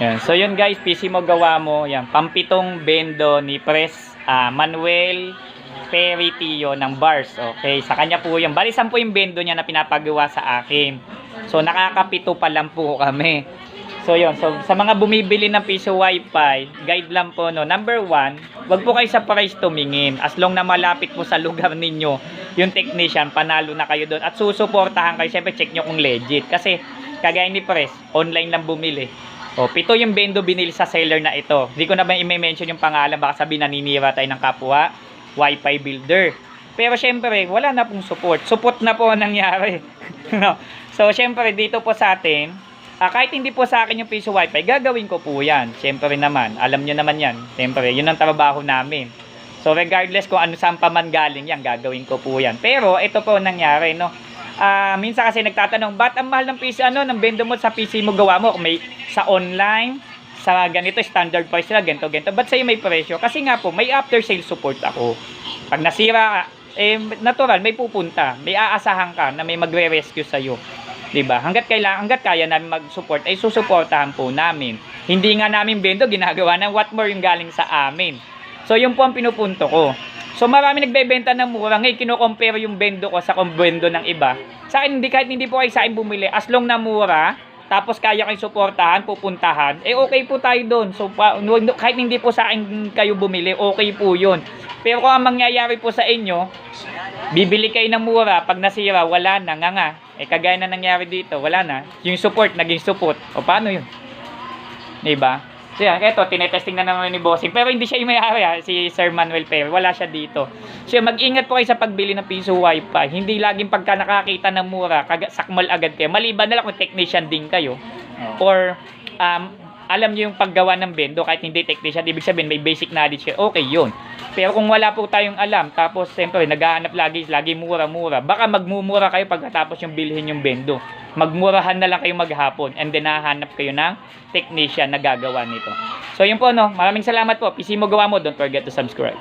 Yan. So yun guys, PC mo gawa mo. Yan, pampitong bendo ni Pres Manuel Peritio ng Bars. Okay, sa kanya po yung balisan po yung bendo niya na pinapagawa sa akin. So nakakapito pa lang po kami. So yun, so sa mga bumibili ng piso wifi, guide lang po no. Number 1, wag po kayo sa price tumingin. As long na malapit po sa lugar ninyo yung technician, panalo na kayo doon. At susuportahan kayo. Siyempre check nyo kung legit. Kasi kagaya ni Pres, online lang bumili. O, 7 yung bendo binili sa seller na ito. Hindi ko na ba i-mention yung pangalan, baka sabihin naninira tayo ng kapwa Wi-Fi builder. Pero syempre, wala na pong support. Support na po nangyari. No? So, syempre, dito po sa atin, kahit hindi po sa akin yung piso Wi-Fi, gagawin ko po yan. Syempre naman, alam nyo naman yan. Syempre, yun ang trabaho namin. So, regardless kung ano saan pa man galing yan, gagawin ko po yan. Pero, ito po nangyari, no? Minsan kasi nagtatanong, ba't ang mahal ng PC, ng bendo mo sa PC mo gawa mo? May sa online, sa ganito, standard price na, ganito. Ba't sa'yo may presyo? Kasi nga po, may after sale support ako. Pag nasira, natural, may pupunta. May aasahan ka na may magre-rescue sa'yo. Diba? Hanggat kaya namin mag-support, ay susuportahan po namin. Hindi nga namin bendo, ginagawa ng what more yung galing sa amin. So, yun po ang pinupunto ko. So marami nagbebenta ng mura. Ngayon kino-compare yung bendo ko sa bendo ng iba. Sa akin kahit hindi po kayo sa akin bumili, as long na mura, tapos kaya kayo suportahan, pupuntahan, okay po tayo doon. So kahit hindi po sa akin kayo bumili, okay po 'yun. Pero kung ang mangyayari po sa inyo, bibili kayo ng mura, pag nasira wala na nga. Kagaya na nangyari dito, wala na. Yung support naging support. O paano 'yun? 'Di ba? So yan, eto, tinetesting na naman ni Bossing. Pero hindi siya yung may-ari, si Sir Manuel Perry. Wala siya dito. So mag-ingat po kayo sa pagbili ng piso wifi. Hindi laging pagka nakakita ng mura, sakmal agad kayo. Maliban na lang kung technician din kayo. Or, alam niyo yung paggawa ng bendo, kahit hindi technician, ibig sabihin may basic knowledge kayo. Okay yun. Pero kung wala po tayong alam, tapos siyempre naghahanap lagi mura-mura, baka magmumura kayo pagkatapos yung bilhin yung bendo. Magmurahan na lang kayo maghapon and then hahanap kayo ng technician na gagawa nito. So yun po no, maraming salamat po. PC mo gawa mo, don't forget to subscribe.